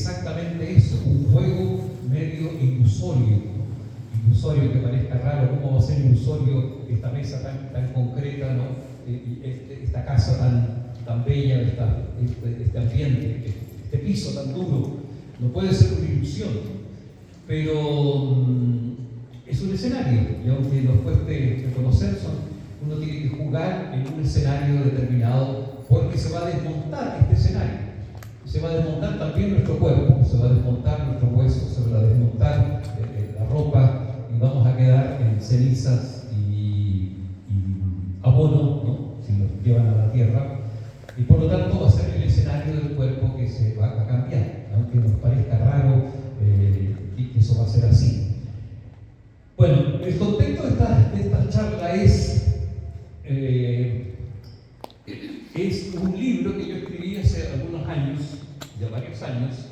exactamente eso, un juego medio ilusorio, ¿no? Ilusorio, que parezca raro, ¿cómo va a ser ilusorio esta mesa tan concreta, ¿no? Esta casa tan bella, este ambiente, este piso tan duro? No puede ser una ilusión, pero es un escenario, y aunque nos cueste reconocer, uno tiene que jugar en un escenario determinado, porque se va a desmontar este escenario. Se va a desmontar también nuestro cuerpo, se va a desmontar nuestros huesos, se va a desmontar la ropa, y vamos a quedar en cenizas y abono, ¿no? Si nos llevan a la tierra. Y por lo tanto va a ser el escenario del cuerpo que se va a cambiar, aunque nos parezca raro, y que eso va a ser así. Bueno, el contexto de esta charla es un libro que yo escribí hace algunos años, ya varios años,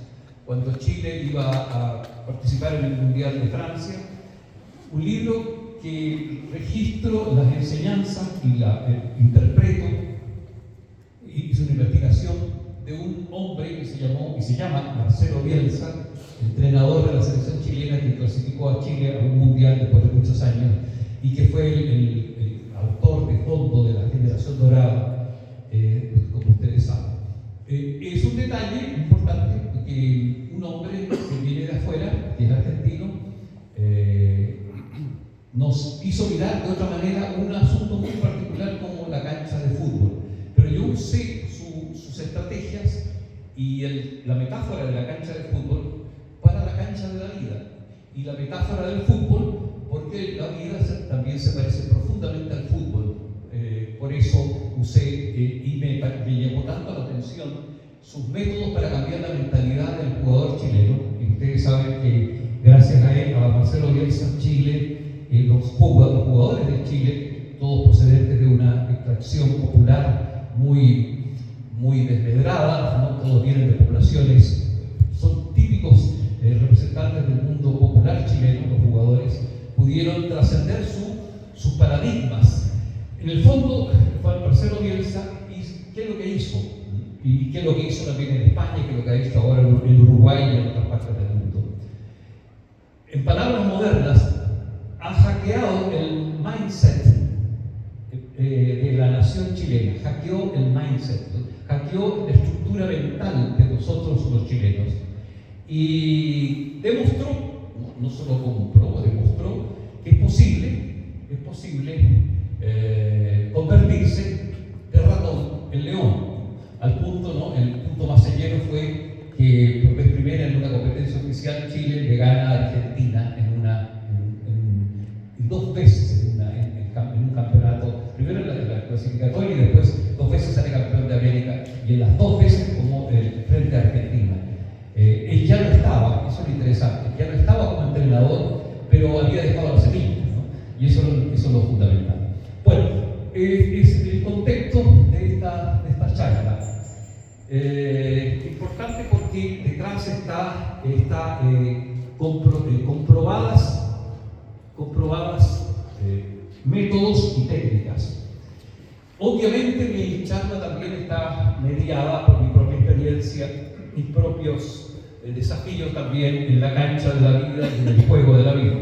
cuando Chile iba a participar en el Mundial de Francia. Un libro que registro las enseñanzas y la interpreto. Hice una investigación de un hombre que se llama Marcelo Bielsa, entrenador de la selección chilena, que clasificó a Chile a un mundial después de muchos años, y que fue el autor de fondo de la generación dorada, como ustedes saben. Es un detalle importante que un hombre que viene de afuera, que es argentino, nos hizo mirar de otra manera un asunto muy particular como la cancha de fútbol. Pero yo usé sus estrategias y la metáfora de la cancha de fútbol para la cancha de la vida, y la metáfora del fútbol porque la vida también se parece profundamente al fútbol. Por eso usé y me llamó tanto la atención sus métodos para cambiar la mentalidad del jugador chileno. Y ustedes saben que gracias a él, a Marcelo Bielsa, Chile, los jugadores de Chile, todos procedentes de una extracción popular muy desmedrada, ¿no? Todos vienen de poblaciones, son típicos representantes del mundo popular chileno. Los jugadores pudieron trascender sus paradigmas. En el fondo, fue Marcelo Bielsa, y ¿qué es lo que hizo? Y qué es lo que hizo también en España, y qué es lo que ha hecho ahora en Uruguay y en otras partes del mundo. En palabras modernas, ha hackeado el mindset de la nación chilena, hackeó el mindset, hackeó la estructura mental de nosotros los chilenos, y demostró, no solo comprobó, demostró que es posible convertirse de ratón en león, al punto, ¿no? El punto más señero fue que por vez primera en una competencia oficial Chile le gana a Argentina dos veces en un campeonato, primero en la clasificatoria y después 2 veces sale campeón de América, y en las 2 veces como frente a Argentina. Él ya no estaba, eso es lo interesante, ya no estaba como entrenador, pero había dejado las semillas, ¿no? Y eso es lo fundamental. Bueno, es el contexto de esta charla. Importante porque detrás está comprobadas métodos y técnicas. Obviamente mi charla también está mediada por mi propia experiencia, mis propios desafíos también en la cancha de la vida y en el juego de la vida.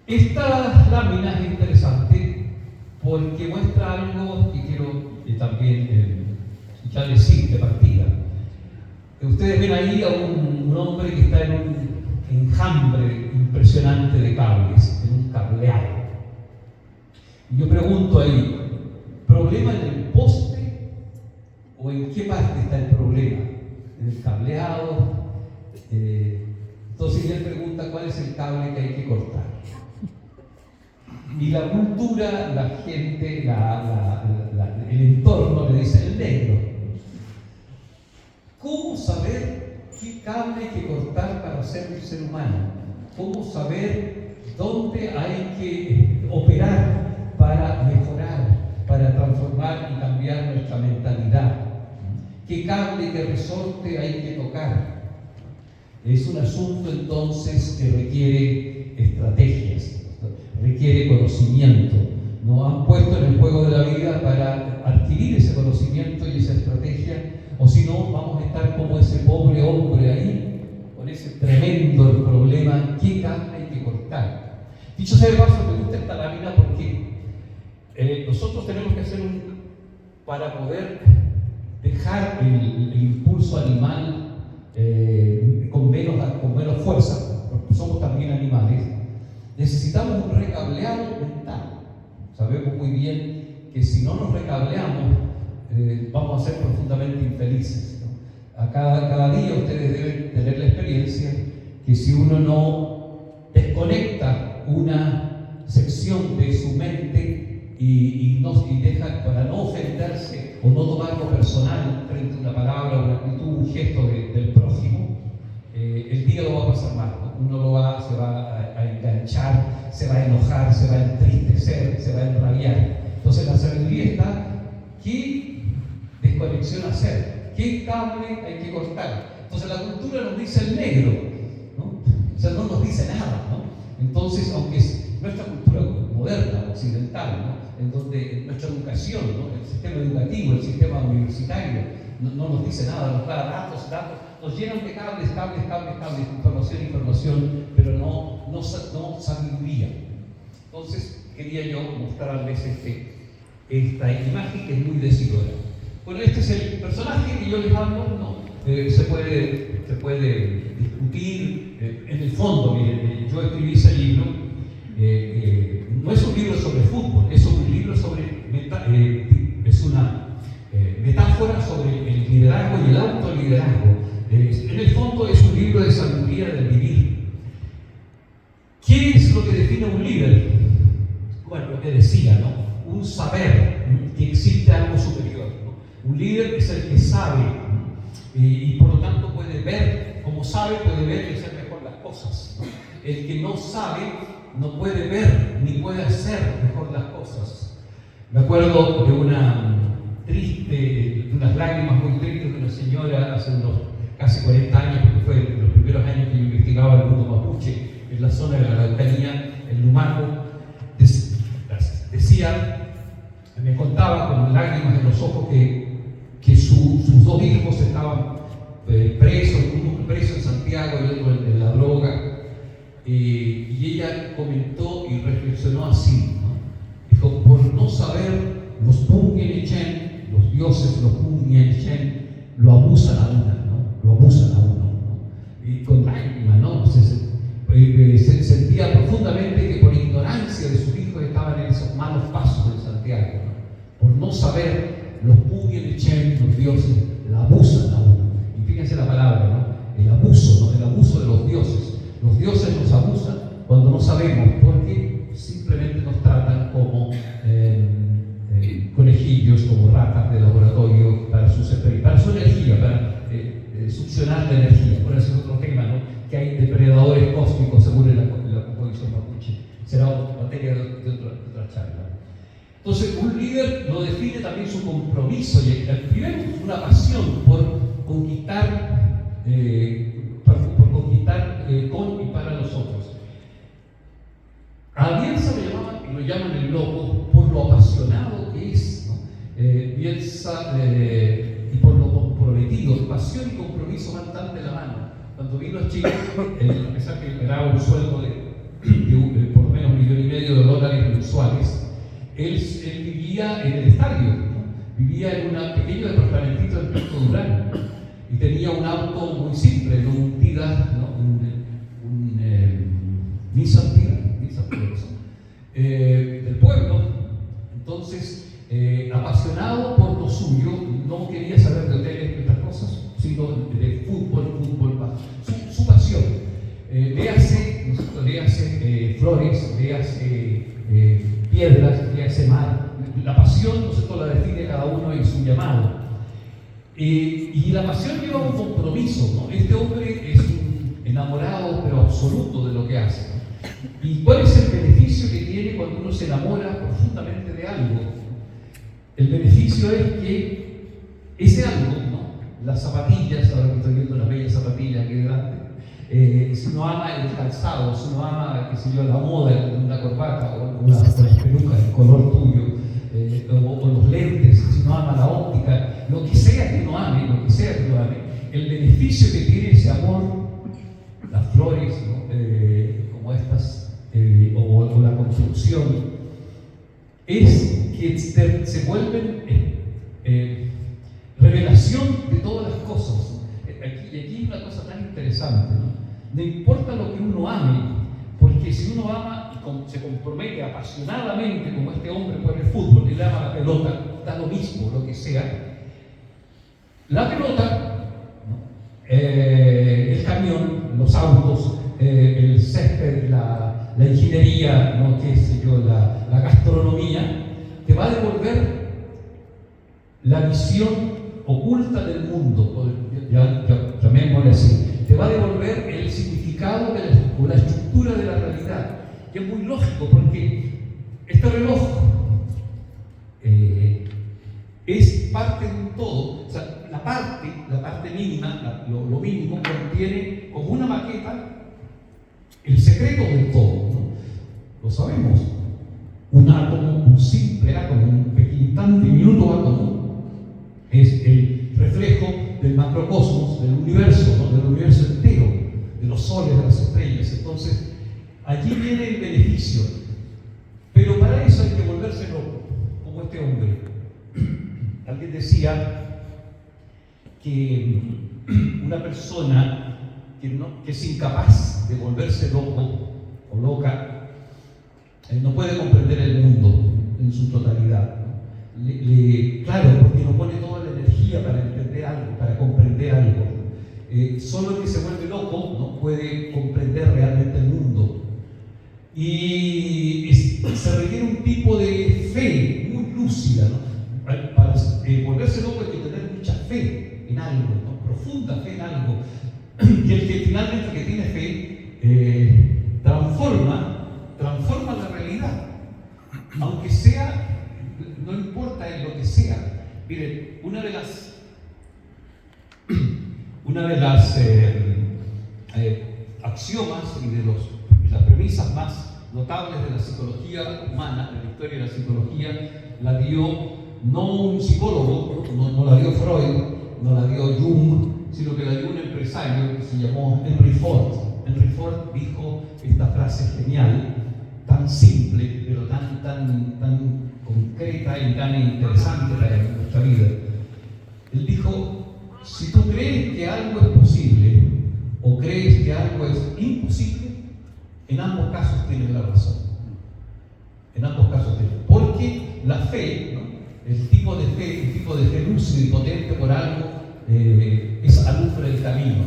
Esta lámina es interesante porque muestra algo que quiero también ya decir de partida. Ustedes ven ahí a un hombre que está en un enjambre impresionante de cables, en un cableado. Y yo pregunto ahí, ¿problema en el poste o en qué parte está el problema? ¿En el cableado? Entonces él pregunta cuál es el cable que hay que cortar. Y la cultura, la gente, el entorno le dice el negro. ¿Cómo saber qué cable hay que cortar para ser un ser humano? ¿Cómo saber dónde hay que operar para mejorar, para transformar y cambiar nuestra mentalidad? ¿Qué cable, qué resorte hay que tocar? Es un asunto entonces que requiere estrategias, requiere conocimiento. Nos han puesto en el juego de la vida para adquirir ese conocimiento y esa estrategia, o si no, vamos a estar como ese es tremendo el problema, qué cable hay que cortar. Dicho sea de paso, me gusta esta lámina porque nosotros tenemos que hacer para poder dejar el impulso animal con menos fuerza, porque somos también animales, necesitamos un recableado mental. Sabemos muy bien que si no nos recableamos, vamos a ser profundamente infelices, ¿no? Cada día ustedes deben tener la experiencia que si uno no desconecta una sección de su mente y deja para no ofenderse o no tomarlo personal frente a una palabra, una actitud, un gesto del prójimo, el día lo va a pasar mal, ¿no? Uno se va a enganchar, se va a enojar, se va a entristecer, se va a enrabiar. Entonces la sabiduría está, ¿qué desconexión hacer? ¿Qué cable hay que cortar? Entonces la cultura nos dice el negro, ¿no? O sea, no nos dice nada, ¿no? Entonces, aunque es nuestra cultura moderna, occidental, ¿no? En donde nuestra educación, ¿no? El sistema educativo, el sistema universitario, no nos dice nada, nos da datos, nos llenan de cables, información, pero no sabiduría. Entonces, quería yo mostrarles esta imagen que es muy decidora. Bueno, este es el personaje que yo les hablo, ¿no? Se puede discutir. En el fondo, miren, yo escribí ese libro, no es un libro sobre fútbol, es un libro es una metáfora sobre el liderazgo y el autoliderazgo. En el fondo es un libro de sabiduría del vivir. ¿Qué es lo que define un líder? Bueno, lo que decía, ¿no? Un saber que existe algo superior, ¿no? Un líder es el que sabe, ¿no? Y por lo tanto puede ver, como sabe, puede ver y hacer mejor las cosas, ¿no? El que no sabe no puede ver ni puede hacer mejor las cosas. Me acuerdo de unas lágrimas muy tristes de una señora hace unos casi 40 años, porque fue en los primeros años que yo investigaba el mundo mapuche en la zona de la Araucanía, en Lumaco. Me contaba con lágrimas en los ojos que sus dos hijos estaban presos, uno preso en Santiago y otro en la droga. Y ella comentó y reflexionó así, ¿no? Dijo, por no saber, los Punyechen, los dioses, los Punyechen, lo abusan a una, ¿no? Lo abusan a uno, ¿no? Y con lágrimas, ¿no? Se sentía profundamente que por ignorancia de sus hijos estaban en esos malos pasos de Santiago, ¿no? Por no saber, los Punyechen, los dioses, la abusan a uno. Y fíjense la palabra, ¿no? El abuso, ¿no? El abuso de los dioses. Los dioses nos abusan cuando no sabemos, porque simplemente nos tratan como conejillos, como ratas de laboratorio para su energía, para succionar la energía. Por eso es otro tema, ¿no? Que hay depredadores cósmicos según la composición mapuche. Será materia de otra charla. Entonces, un líder lo define también su compromiso, y el primero es una pasión por conquistar con y para los otros. A Bielsa lo llaman el loco por lo apasionado que es, ¿no? Bielsa, y por lo comprometido. Pasión y compromiso van tan de la mano. Cuando vino a Chile, a pesar que ganaba un sueldo de por lo menos $1,500,000 mensuales, él vivía en el estadio, ¿no? Vivía en un pequeño departamentito en Puerto Durán, ¿no? Y tenía un auto muy simple, ¿no? Un Tida, ¿no? un Nissan Tida, del pueblo. Entonces, apasionado por lo suyo, no quería saber de hoteles y otras cosas, sino de fútbol, su pasión. Léase flores, léase piedras, léase mar. La pasión, ¿no es cierto?, la define cada uno en su llamado. Y la pasión lleva un compromiso, ¿no? Este hombre es un enamorado, pero absoluto de lo que hace, ¿no? ¿Y cuál es el beneficio que tiene cuando uno se enamora profundamente de algo? El beneficio es que ese algo, ¿no? Las zapatillas, ahora que estoy viendo las bellas zapatillas aquí delante, si uno ama el calzado, si uno ama, qué sé yo, la moda, una corbata o una peluca, el color tuyo, o los lentes, si uno ama la óptica, lo que sea que uno ame, el beneficio que tiene ese amor las flores, ¿no? Como estas, o la construcción, es que se vuelven revelación de todas las cosas. Y aquí hay una cosa tan interesante, ¿no? No importa lo que uno ame, porque si uno ama y se compromete apasionadamente, como este hombre por el fútbol, él ama la pelota, da lo mismo, lo que sea. La pelota, ¿no? El camión, los autos, el césped, la ingeniería, ¿no? Qué sé yo, la gastronomía, te va a devolver la visión oculta del mundo, llamémosle así. Te va a devolver el significado o la estructura de la realidad. Y es muy lógico porque este reloj es parte de un todo. O sea, la parte mínima, lo mínimo, contiene como una maqueta el secreto del todo, ¿no? Lo sabemos. Un átomo, un simple átomo, un tan diminuto átomo, es el reflejo del macrocosmos, del universo, ¿no? Del universo entero, de los soles, de las estrellas. Entonces, allí viene el beneficio. Pero para eso hay que volverse loco, como este hombre. Alguien decía que una persona que es incapaz de volverse loco o loca, no puede comprender el mundo en su totalidad, ¿no? Claro, porque no pone toda la energía para entender algo, para comprender algo. Solo el que se vuelve loco no puede comprender realmente el mundo. Y se requiere un tipo de fe muy lúcida, ¿no? Para volverse loco hay que tener mucha fe en algo, ¿no? Profunda fe en algo. Y el que finalmente que tiene fe transforma la realidad, aunque sea, no importa en lo que sea. Miren, una de las axiomas y de las premisas más notables de la psicología humana, de la historia de la psicología, la dio no un psicólogo, no la dio Freud, no la dio Jung, sino que la dio un empresario que se llamó Henry Ford. Henry Ford dijo esta frase genial, tan simple, pero tan concreta y tan interesante para nuestra vida. Él dijo: si tú crees que algo es posible o crees que algo es imposible, en ambos casos tienes la razón. En ambos casos tienes. Porque la fe, ¿no? El tipo de fe lúcido y potente por algo, es alumbra el camino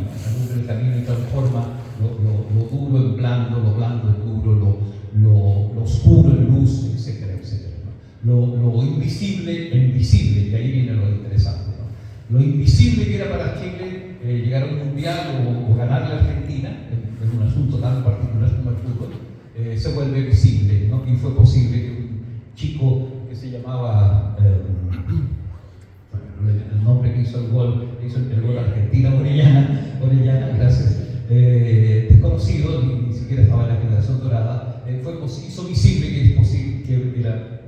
y transforma lo duro en blando, lo blando en duro, lo oscuro en luz, etcétera, etcétera, ¿no? Lo invisible en visible, y ahí viene lo interesante, ¿no? Lo invisible que era para Chile llegar a un mundial o ganar la Argentina, en un asunto tan particular como el fútbol, se vuelve visible, ¿no? Y fue posible que un chico que se llamaba, el nombre que hizo el gol Argentina, Orellana, gracias, desconocido, ni siquiera estaba en la generación dorada, hizo visible que era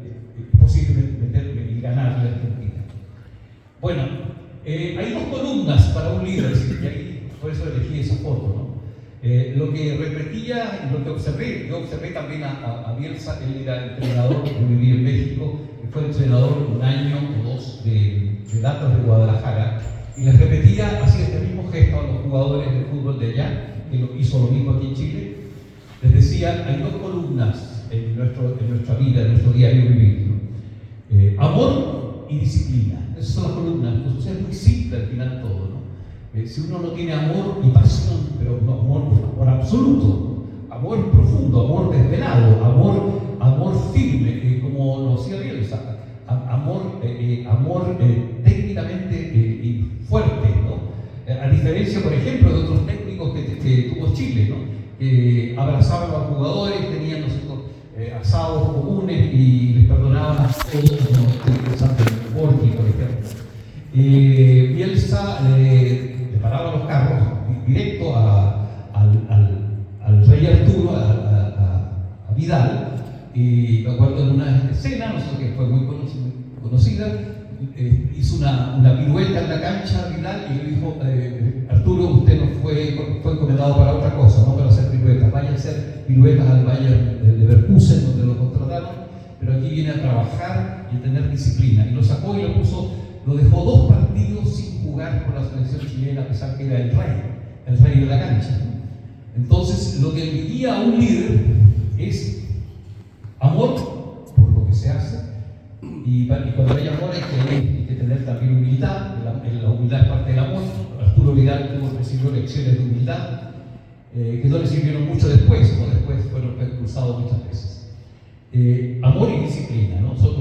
posible meterme y ganar la Argentina. Bueno, hay dos columnas para un líder, y ahí, por eso elegí esa foto, ¿no? Lo que repetía y lo que observé, yo observé también a Bielsa. Él era entrenador, yo viví en México, fue entrenador un año o dos de Datos de Guadalajara, y les repetía, hacía este mismo gesto a los jugadores de fútbol de allá, que hizo lo mismo aquí en Chile. Les decía: hay dos columnas en nuestra vida, en nuestro diario vivir, ¿no? Amor y disciplina. Esas son las columnas. O sea, es muy simple al final todo, ¿no? Si uno no tiene amor y pasión, pero no amor absoluto, amor profundo, amor desvelado, amor firme, como lo hacía Bielsa, amor técnicamente y fuerte, ¿no? A diferencia, por ejemplo, de otros técnicos que tuvo Chile, ¿no? Que abrazaban a los jugadores, tenían asados comunes y les perdonaban a todos, como Borghi, por ejemplo. Bielsa le paraba los carros directo al rey Arturo, a Vidal, y me acuerdo de una escena, no sé, que fue muy conocida, hizo una pirueta en la cancha Vidal y le dijo: Arturo, usted no fue encomendado para otra cosa. piruetas al Bayern de Leverkusen, donde lo contrataron, pero aquí viene a trabajar y a tener disciplina. Y lo sacó y lo dejó 2 partidos sin jugar por la selección chilena, a pesar que era el rey de la cancha. Entonces, lo que diría a un líder es amor por lo que se hace, y cuando hay amor hay que tener también humildad. La humildad es parte del amor. Arturo Vidal recibió lecciones de humildad que no le sirvieron mucho después, ¿no? Después fueron expulsados muchas veces. Amor y disciplina, ¿no? Son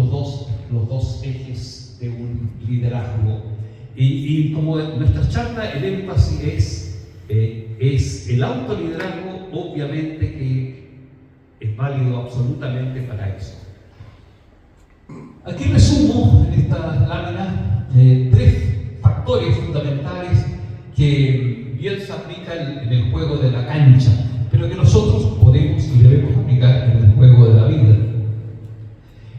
los dos ejes de un liderazgo. Y como nuestra charla, el énfasis es el autoliderazgo, obviamente que es válido absolutamente para eso. Aquí resumo en esta lámina 3 factores fundamentales que Bielsa aplica en el juego de la cancha, pero que nosotros podemos y debemos aplicar en el juego de la vida.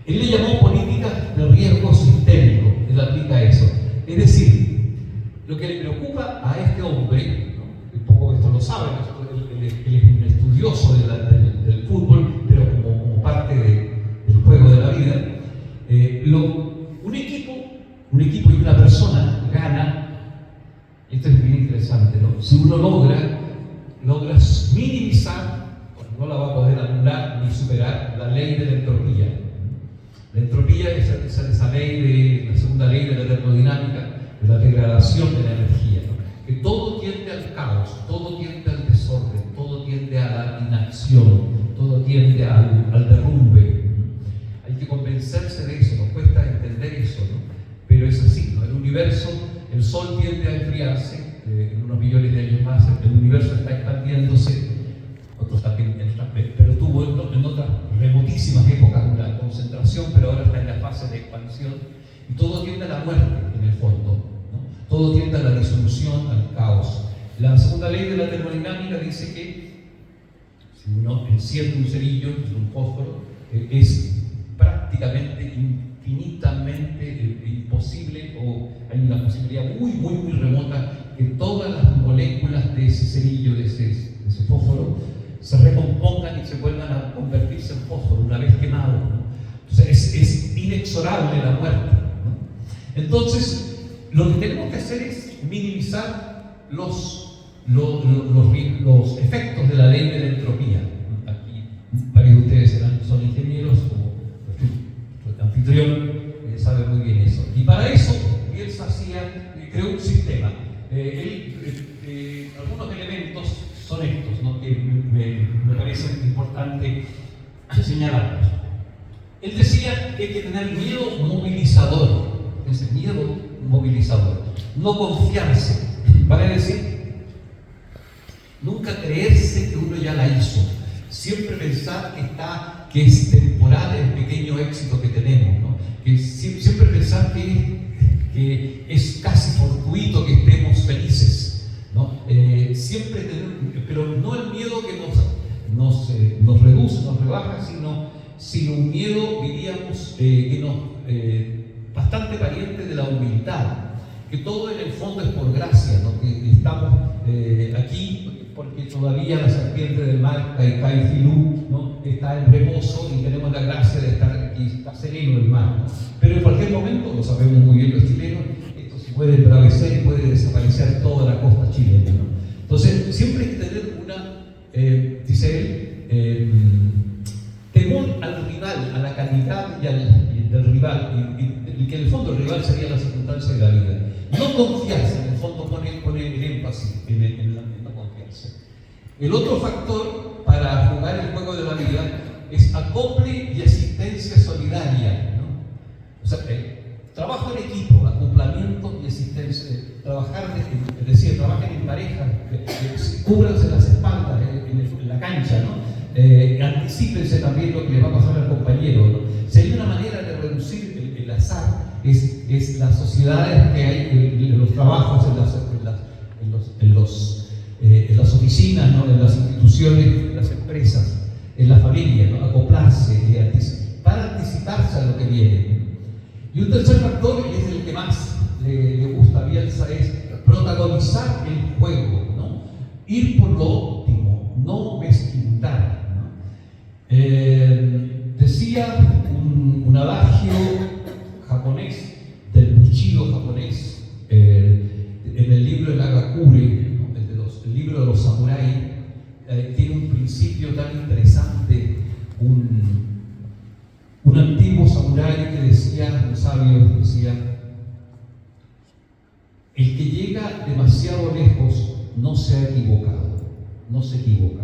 Él le llamó políticas de riesgo sistémico. Él aplica eso. Es decir, lo que le preocupa a este hombre, ¿no? Un poco esto lo sabe, él es un estudioso del fútbol, pero como parte del juego de la vida. Un equipo y una persona gana. Esto es bien interesante, ¿no? Si uno logra minimizar, no la va a poder anular ni superar la ley de la entropía. La entropía es esa ley la segunda ley de la termodinámica, de la degradación de la energía, ¿no? Que todo tiende al caos, todo tiende al desorden, todo tiende a la inacción, todo tiende al derrumbe. Hay que convencerse de eso, nos cuesta entender eso, ¿no? Pero es así, ¿no? El universo, el Sol tiende a enfriarse, en unos millones de años más, el universo está expandiéndose, otros también, pero tuvo en otras remotísimas épocas una concentración, pero ahora está en la fase de expansión, y todo tiende a la muerte en el fondo, ¿no? Todo tiende a la disolución, al caos. La segunda ley de la termodinámica dice que si uno enciende un cerillo, un fósforo, es prácticamente infinitamente imposible, o hay una posibilidad muy remota que todas las moléculas de ese cerillo, de ese fósforo, se recompongan y se vuelvan a convertirse en fósforo una vez quemado, ¿no? Entonces es inexorable la muerte, ¿no? Entonces, lo que tenemos que hacer es minimizar los efectos de la ley de la entropía. Aquí varios de ustedes son ingenieros, como el anfitrión sabe muy bien eso. Y para eso, Bielsa creó un sistema. Algunos elementos son estos, ¿no? Que me parece importante señalarlos. Él decía que hay que tener miedo movilizador. Ese miedo movilizador. No confiarse. Vale decir, nunca creerse que uno ya la hizo. Siempre pensar que es temporal el pequeño éxito que tenemos, ¿no? Que siempre pensar que es casi fortuito que estemos felices, ¿no? Siempre tener, pero no el miedo que nos reduce, nos rebaja, sino un miedo, diríamos, bastante pariente de la humildad, que todo en el fondo es por gracia, ¿no? Que estamos aquí porque todavía la serpiente del mar, Kaikai Filú, ¿no? Está en reposo y tenemos la gracia de estar aquí, está sereno el mar, ¿no? Pero en cualquier momento, lo sabemos muy bien los chilenos, esto se puede embravecer y puede desaparecer toda la costa chilena, ¿no? Entonces, siempre hay que tener dice él, temor al rival, a la calidad del rival, y que en el fondo el rival sería la circunstancia de la vida. No confiarse, en el fondo pone el énfasis en no confiarse. El otro factor para jugar el juego de la vida es acople y asistencia solidaria, ¿no? O sea, trabajo en equipo, acoplamiento y asistencia, es decir, trabajen en pareja, cúbranse las espaldas en la cancha, ¿no? Anticípense también lo que le va a pasar al compañero, ¿no? Sería una manera de reducir el azar, es las sociedades que hay, en los trabajos, en las oficinas, ¿no? En las instituciones, en las empresas, en la familia, ¿no? Acoplarse para anticiparse a lo que viene. Y un tercer factor, y es el que más le gusta a Bielsa, es protagonizar el juego, ¿no? Ir por lo óptimo, no mezquindad, ¿no? Decía un adagio japonés, del Bushido japonés, en el libro de Hagakure, ¿no? El libro de los samuráis, tiene un principio tan interesante, un antiguo samurái que decía, un sabio decía: el que llega demasiado lejos no se ha equivocado, no se equivoca.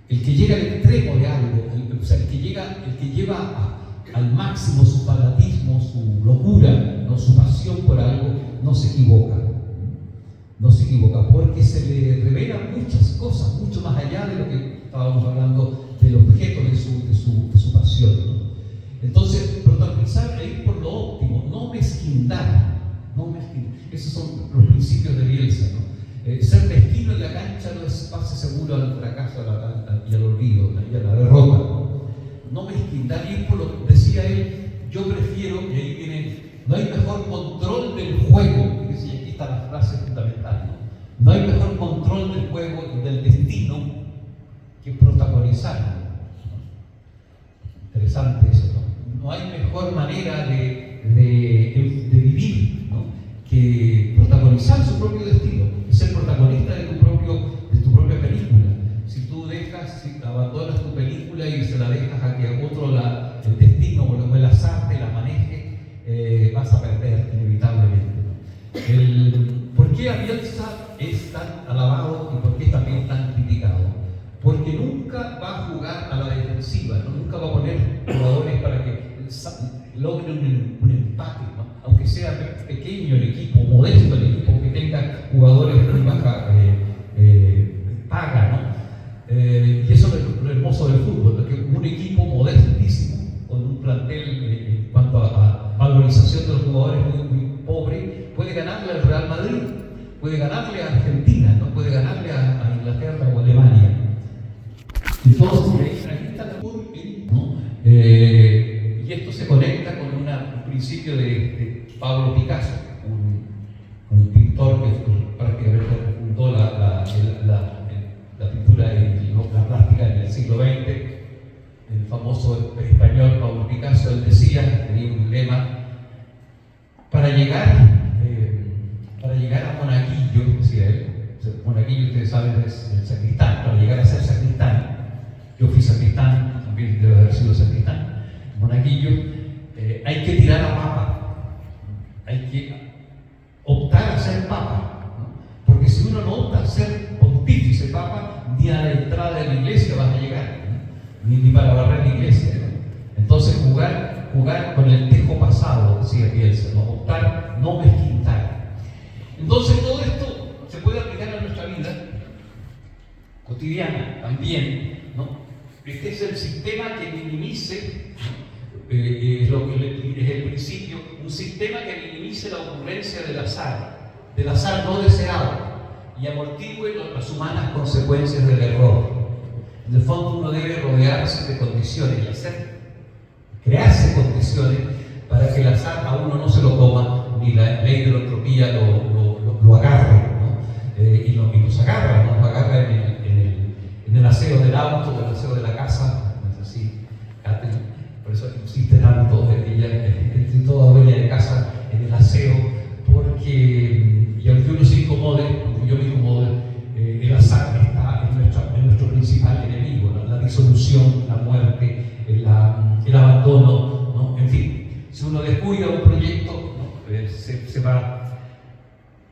El que llega al extremo de algo, el que lleva al máximo su fanatismo, su locura, ¿no? Su pasión por algo, no se equivoca. No se equivoca, porque se le revelan muchas cosas, mucho más allá de lo que estábamos hablando del objeto de su pasión, ¿no? Entonces, protagonizar e ir por lo óptimo, no mezquindar, no mezquindar. Esos son los principios de Bielsa, ¿no? Ser mezquino en la cancha no es pase seguro al fracaso y al olvido y a la derrota, no mezquindar, ir por lo, decía él, yo prefiero, y ahí viene, no hay mejor control del juego, y aquí está la frase fundamental, no hay mejor control del juego y del destino que protagonizarlo. Interesante eso, ¿no? No hay mejor manera de vivir, ¿no? Que protagonizar su propio destino, ser protagonista de tu propia película. Si abandonas tu película y se la dejas a que otro el destino o el azar te la maneje, vas a perder inevitablemente, ¿no? ¿Por qué Bielsa es tan alabado y por qué también tan criticado? Porque nunca va a jugar a la defensiva, ¿no? Nunca va a poner jugadores para que logren un empate, ¿no? Aunque sea pequeño el equipo, modesto el equipo, que tenga jugadores de baja paga, ¿no? Y eso es lo hermoso del fútbol, porque un equipo modestísimo, con un plantel en cuanto a valorización de los jugadores muy pobre, puede ganarle al Real Madrid, puede ganarle a Argentina, ¿no? Puede ganarle a Inglaterra o Alemania. Entonces, ahí está el fútbol, ¿no? Y esto se conecta con un principio de Pablo Picasso, un pintor que prácticamente fundó la pintura y la plástica en el siglo XX. El famoso español Pablo Picasso, él decía, tenía un lema: para llegar a Monaguillo, decía él. Monaguillo, ustedes saben, es el sacristán. Para llegar a ser sacristán, yo fui sacristán, también debo haber sido sacristán. Monaguillo, hay que tirar a papa, hay que optar a ser papa, ¿no? Porque si uno no opta a ser pontífice papa, ni a la entrada de la iglesia vas a llegar, ¿no? ni para barrer la iglesia, ¿no? Entonces jugar con el tejo pasado, decía Bielsa, ¿no? Optar, no mezquindar. Entonces todo esto se puede aplicar a nuestra vida cotidiana también, ¿no? Este es el sistema que minimice, ¿no? Lo que es el principio, un sistema que minimice la ocurrencia del azar no deseado, y amortigue las humanas consecuencias del error. En el fondo uno debe rodearse de condiciones y crearse condiciones para que el azar a uno no se lo coma, ni la ley de la entropía lo agarre, ¿no? Y nos agarra, ¿no? Nos agarra en el aseo del auto o el aseo de la casa, ¿no es así? Por eso insiste tanto entre toda dueña de casa en el aseo, porque, y aunque uno se incomode, aunque yo me incomode, el azar está en nuestro principal enemigo, ¿no? La disolución, la muerte, el abandono, ¿no? En fin, si uno descuida un proyecto, ¿no?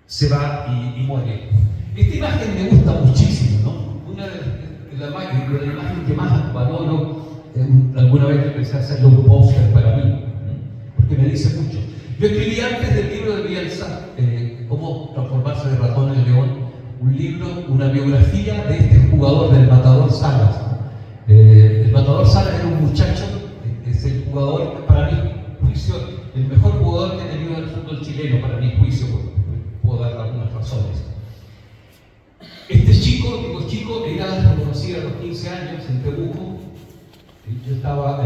se va y muere. Esta imagen me gusta muchísimo, ¿no? Una de las imágenes que más valoro. Alguna vez empecé a hacerlo un póster para mí, porque me dice mucho. Yo escribí antes del libro de Bielsa, Cómo transformarse de ratón en león, un libro, una biografía de este jugador, del Matador Salas. El Matador Salas era un muchacho, es el jugador, para mi juicio, el mejor jugador que ha tenido el fútbol chileno, para mi juicio, puedo dar algunas razones. Este chico, lo conocí a los 15 años en Temuco. Yo estaba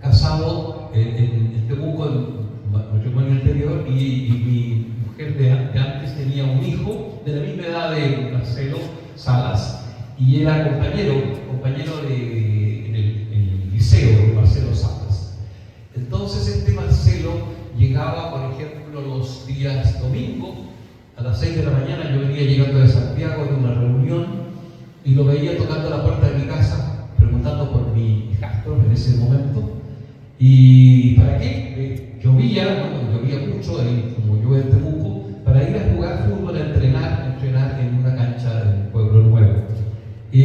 casado en Temuco, en matrimonio anterior, y mi mujer de antes tenía un hijo de la misma edad de Marcelo Salas, y era compañero de ejemplo, los días domingo, a las 6 de la mañana yo venía llegando de Santiago de una reunión y lo veía tocando la puerta de mi casa, preguntando por mi hijastro en ese momento. ¿Y para qué? Llovía, ¿no? Llovía mucho, como yo en Temuco, para ir a jugar fútbol, a entrenar en una cancha del Pueblo Nuevo. Mi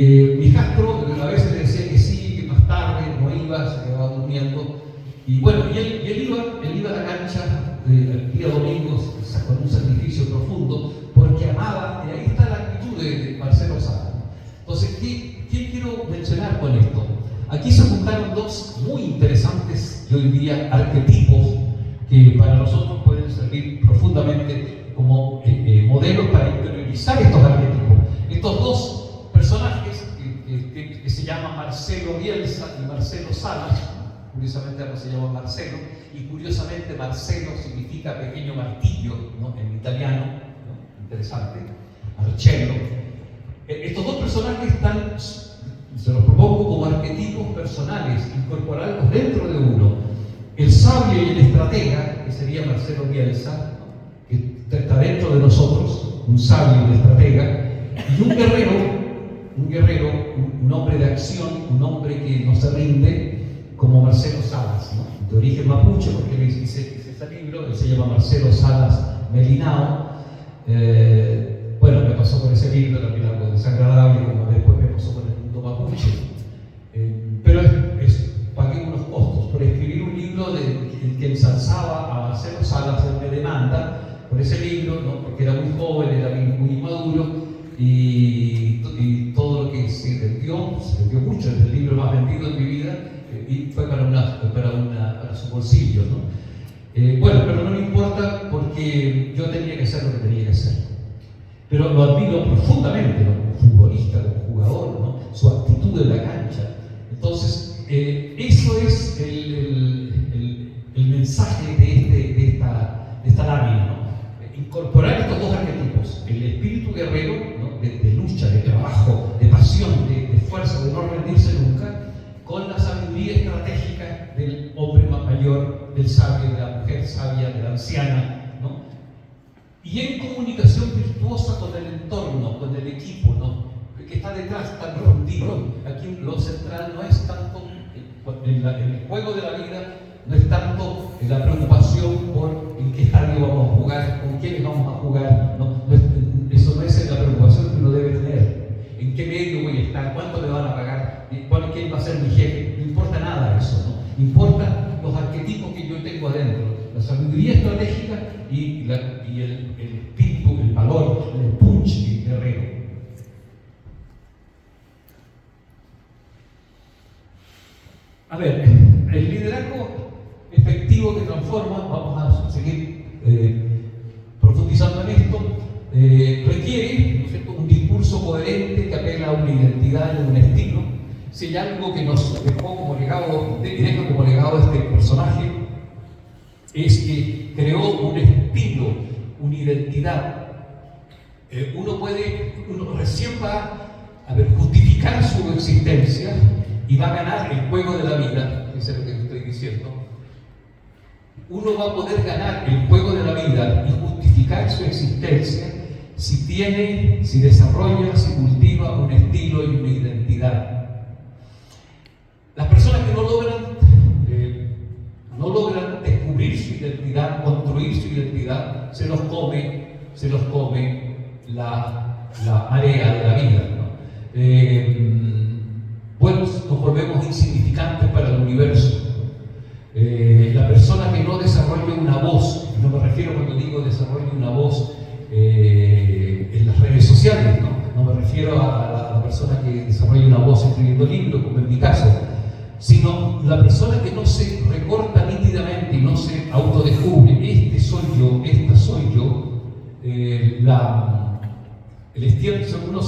hijastro a veces le decía que sí, que más tarde no iba, se quedaba durmiendo. Y bueno, él iba a la cancha el día domingo con un sacrificio profundo, porque amaba, y ahí está la actitud de Marcelo Sala. Entonces, ¿qué quiero mencionar con esto? Aquí se juntaron dos muy interesantes, yo diría, arquetipos que para nosotros pueden servir profundamente como modelos para interiorizar estos arquetipos. Estos dos personajes que se llaman Marcelo Bielsa y Marcelo Salas, curiosamente ahora se llama Marcelo, y curiosamente Marcelo significa pequeño martillo, ¿no? En italiano, ¿no? Interesante, Marcello. Estos dos personajes se los propongo como arquetipos personales, incorporarlos dentro de uno. El sabio y el estratega, que sería Marcelo Bielsa, ¿no? Que está dentro de nosotros, un sabio y un estratega, y un guerrero, un hombre de acción, un hombre que no se rinde, como Marcelo Salas, ¿no? De origen mapuche, porque él hice este libro, él se llama Marcelo Salas Melinao. Bueno, me pasó con ese libro también algo desagradable, como después me pasó con el mundo mapuche. Pero pagué unos costos por escribir un libro que ensalzaba a Marcelo Salas. Él me demanda por ese libro, ¿no? Porque era muy joven, era muy inmaduro, y todo lo que se vendió mucho, es el libro más vendido en mi vida, y fue para su bolsillo, ¿no? Bueno, pero no me importa porque yo tenía que hacer lo que tenía que hacer. Pero lo admiro profundamente, ¿no? Como futbolista, como jugador, ¿no? Su actitud en la cancha. Entonces, eso es el mensaje de esta lámina, ¿no? Incorporar estos dos arquetipos, el espíritu guerrero, ¿no? de lucha, de trabajo, de pasión, de fuerza, de no rendirse nunca, con la sabiduría estratégica del hombre mayor, del sabio, de la mujer sabia, de la anciana, ¿no? Y en comunicación virtuosa con el entorno, con el equipo, ¿no? Que está detrás, tan rondido. Aquí lo central no es tanto, en el juego de la vida, no es tanto la preocupación por en qué estadio vamos a jugar, con quiénes vamos a jugar, ¿no? Eso no es la preocupación que uno debe tener. ¿En qué medio voy a estar? ¿Cuánto me van a pagar? ¿Quién va a ser mi jefe? No importa nada eso, ¿no? Importa los arquetipos que yo tengo adentro, la sabiduría estratégica y el espíritu, el valor, el punch guerrero. A ver, el liderazgo efectivo que transforma, vamos a seguir profundizando en esto, requiere, ¿no es cierto?, un discurso coherente que apela a una identidad y a un estilo. Si hay algo que nos dejó como legado, deja como legado a este personaje, es que creó un estilo, una identidad. Uno recién va a justificar su existencia y va a ganar el juego de la vida, eso es lo que estoy diciendo. Uno va a poder ganar el juego de la vida y justificar su existencia si desarrolla, si cultiva un estilo y una identidad. Las personas que no logran descubrir su identidad, construir su identidad, se los come la marea de la vida, ¿no? Bueno, nos volvemos insignificantes para el universo. La persona que no desarrolla una voz, no me refiero cuando digo desarrolla una voz en las redes sociales, no me refiero a la persona que desarrolla una voz escribiendo libros, como en mi caso, sino la persona que no se recorta nítidamente y no se autodescubre, este soy yo, esta soy yo, el estiércol, uno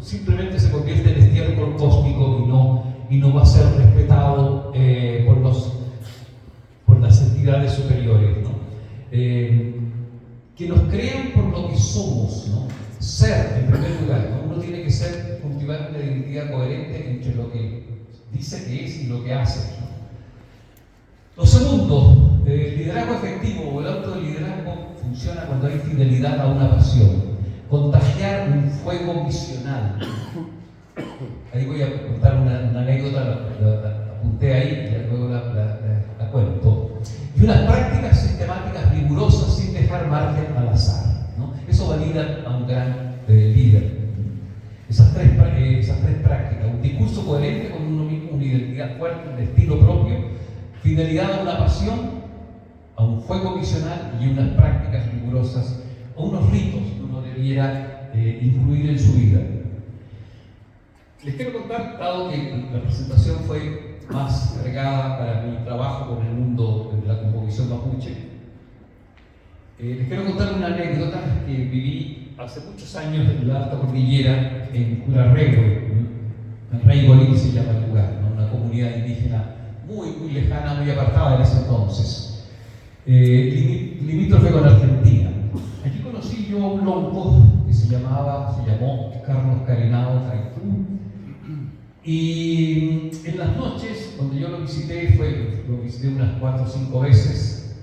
simplemente se convierte en estiércol cósmico y no va a ser respetado por las entidades superiores, ¿no? Que nos crean por lo que somos, ¿no? Ser, en primer lugar, ¿no? Uno tiene que cultivar una identidad coherente entre lo que dice que es y lo que hace, ¿no? Lo segundo, liderazgo liderazgo efectivo o el autoliderazgo funciona cuando hay fidelidad a una pasión. Contagiar un fuego misional. Ahí voy a contar una anécdota, la apunté ahí y luego la cuento. Y unas prácticas sistemáticas rigurosas sin dejar margen al azar, ¿no? Eso valida a un gran líder. Esas tres prácticas: un discurso coherente con uno mismo, una identidad fuerte, un estilo propio, fidelidad a una pasión, a un fuego misional y unas prácticas rigurosas o unos ritos que uno debiera incluir en su vida. Les quiero contar, dado que la presentación fue más cargada para mi trabajo con el mundo de la composición mapuche, les quiero contar una anécdota que viví hace muchos años en la alta cordillera, en Curarrehue, en Reigolí se llama el lugar, ¿no? Una comunidad indígena muy lejana, muy apartada en ese entonces, limítrofe con Argentina. Allí conocí yo a un lonco que se llamó Carlos Carenado Traitú, y en las noches, donde yo lo visité unas 4 o 5 veces,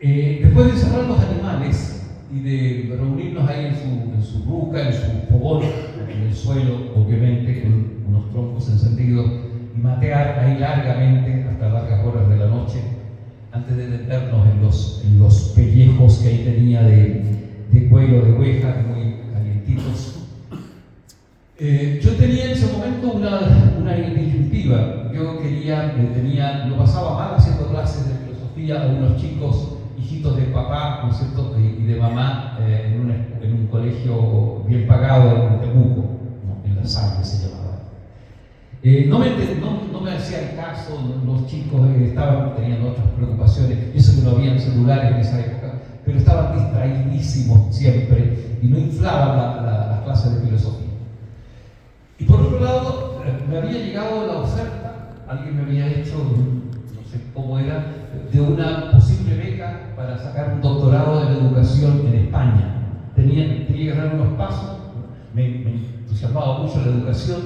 después de encerrar los animales y de reunirnos ahí en su ruca, en su fogón, en el suelo, obviamente, con unos troncos encendidos, y matear ahí largamente hasta largas horas de la noche, antes de meternos en los pellejos que ahí tenía de cuello de oveja, muy calientitos. Yo tenía en ese momento una disyuntiva. Yo lo pasaba mal haciendo clases de filosofía a unos chicos, hijitos de papá, ¿no es cierto?, y de mamá, en un colegio bien pagado en Temuco, ¿no? En La Salle se llamaba. No me hacían caso, los chicos tenían otras preocupaciones, y eso que no habían celulares en esa época, pero estaban distraídísimos siempre y no inflaban las clases de filosofía. Y por otro lado, me había llegado la oferta, alguien me había hecho, no sé cómo era, de una posible beca para sacar un doctorado de la educación en España. Tenía que dar unos pasos, me entusiasmaba mucho la educación,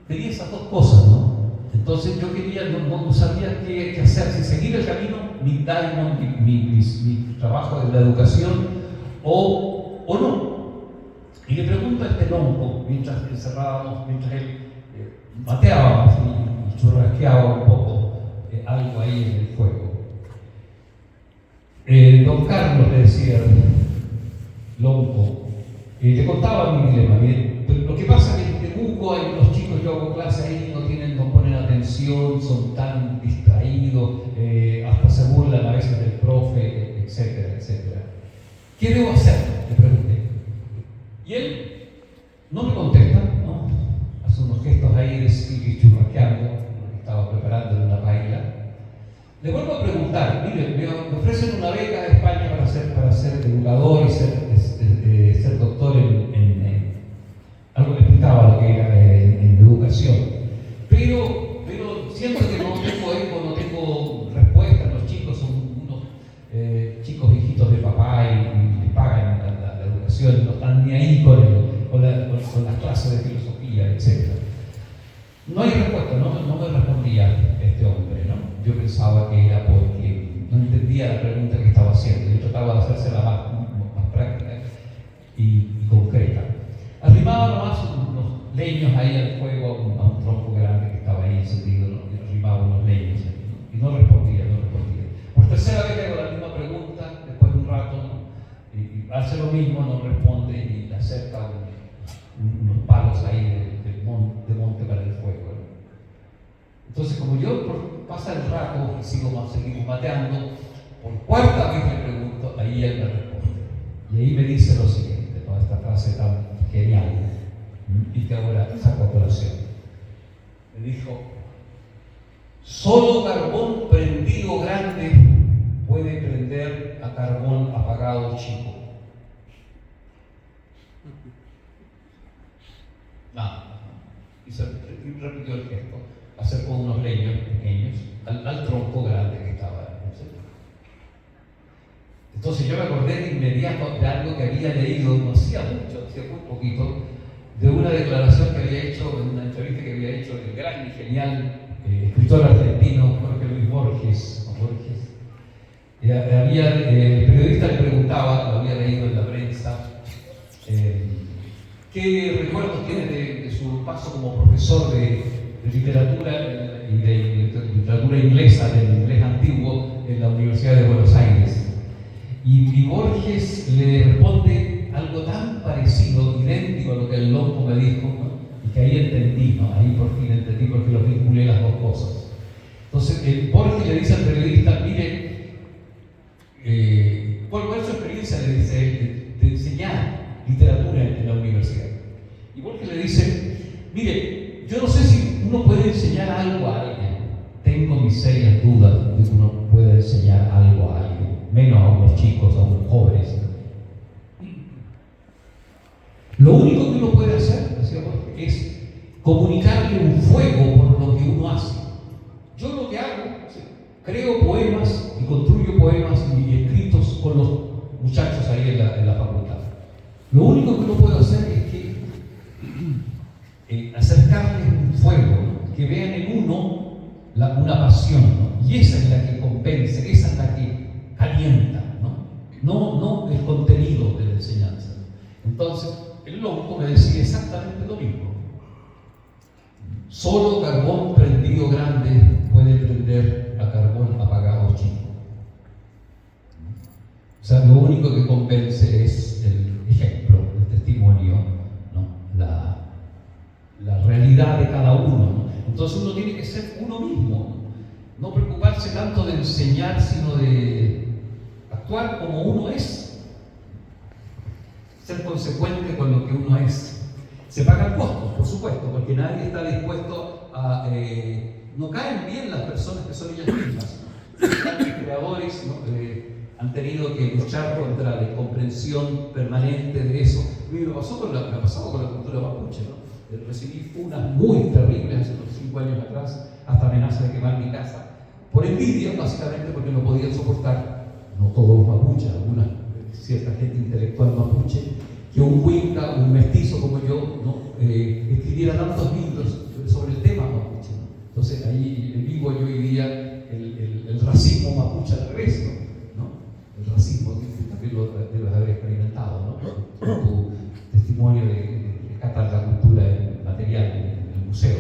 tenía esas dos cosas, ¿no? Entonces yo no sabía qué hacer, si seguir el camino, mi diamond, mi trabajo de la educación, o no. Y le pregunto a este lonco, mientras él mateábamos y churrasqueaba un poco algo ahí en el fuego. Don Carlos, le decía lonco, le contaba mi dilema. Lo que pasa es que en Temuco hay unos chicos, yo hago clase ahí, no ponen atención, son tan distraídos, hasta se burlan a veces del profe, etcétera, etcétera. ¿Qué debo hacer?, le pregunté. Y él no me contesta, ¿no? Hace unos gestos ahí de seguir churrasqueando, lo que estaba preparando en una paila. Le vuelvo a preguntar: mire, me ofrecen una beca de España para ser educador y ser doctor en algo que explicaba lo que era en educación. Pero siento que no tengo eco, no tengo respuesta. Los chicos son unos chicos hijitos de papá y les pagan la educación, no están ni ahí con las clases de filosofía, etc. No hay respuesta, no me respondía este hombre, ¿no? Yo pensaba que era porque no entendía la pregunta que estaba haciendo. Yo trataba de hacérsela más práctica y concreta. Arrimaba nomás unos leños ahí al fuego, a un tronco grande que estaba ahí encendido, ¿no? Y arrimaba unos leños y no respondía. Por tercera vez le hago la misma pregunta, después de un rato, ¿no? Y hace lo mismo, no responde y le acerca unos palos ahí de monte para el fuego, ¿no? Entonces, como yo pasa el rato y seguimos mateando, por cuarta vez le pregunto, ahí él me responde. Y ahí me dice lo siguiente, ¿no? Esta frase tan genial, y que ahora saco a colación. Me dijo: solo carbón prendido grande puede prender a carbón apagado chico. Nada. Y repitió el gesto. Acercó unos leños pequeños al tronco grande que estaba en el centro. Entonces yo me acordé de inmediato de algo que había leído, no hacía mucho, hacía muy poquito, de una declaración que había hecho, en una entrevista que había hecho el gran y genial escritor argentino Jorge Luis Borges, Borges. El periodista le preguntaba, lo había leído en la prensa, ¿qué recuerdos tiene de su paso como profesor de literatura y de literatura inglesa, del inglés antiguo, en la Universidad de Buenos Aires? Y Borges le responde algo tan parecido, idéntico a lo que el Lonco me dijo, ¿no? Y que ahí entendí, ¿no? Ahí por fin entendí porque lo vinculé las dos cosas. Entonces, Borges le dice al periodista, mire, ¿cuál es su experiencia, le dice él, de enseñar literatura en la universidad? Y Borges le dice, mire, yo no sé si uno puede enseñar algo a alguien. Tengo mis serias dudas de que uno puede enseñar algo a alguien, menos a unos chicos, a unos jóvenes. Lo único que uno puede hacer, decía Borges, es comunicarle un fuego por lo que uno hace. Yo lo que hago, creo poemas y construyo poemas y escritos con los muchachos ahí en la facultad. Lo único que uno puede hacer es que acercarles un fuego, ¿no? Que vean en uno una pasión, ¿no? Y esa es la que convence, esa es la que calienta, no el contenido de la enseñanza. Entonces, el Lonco me decía exactamente lo mismo. Solo carbón prendido grande puede prender a carbón apagado chico. O sea, lo único que convence es el ejemplo, el testimonio, ¿no? La realidad de cada uno, ¿no? Entonces uno tiene que ser uno mismo, no preocuparse tanto de enseñar, sino de actuar como uno es, ser consecuente con lo que uno es. Se pagan costos, por supuesto, porque nadie está dispuesto a... no caen bien las personas que son ellas mismas. Los creadores, ¿no? Han tenido que luchar contra la incomprensión permanente de eso. Me ha pasado con la cultura mapuche, ¿no? Recibí funas muy terribles hace unos 5 años atrás, hasta amenaza de quemar mi casa, por envidia, básicamente porque no podían soportar, no todos los mapuches, alguna cierta gente intelectual mapuche, que un huinca, un mestizo como yo, ¿no? Escribiera tantos libros sobre el tema mapuche, ¿no? Entonces ahí vivo yo hoy día el racismo mapuche al revés, ¿no? El racismo que también lo debes haber experimentado, ¿no? Con tu testimonio de rescatar la cultura material en el museo.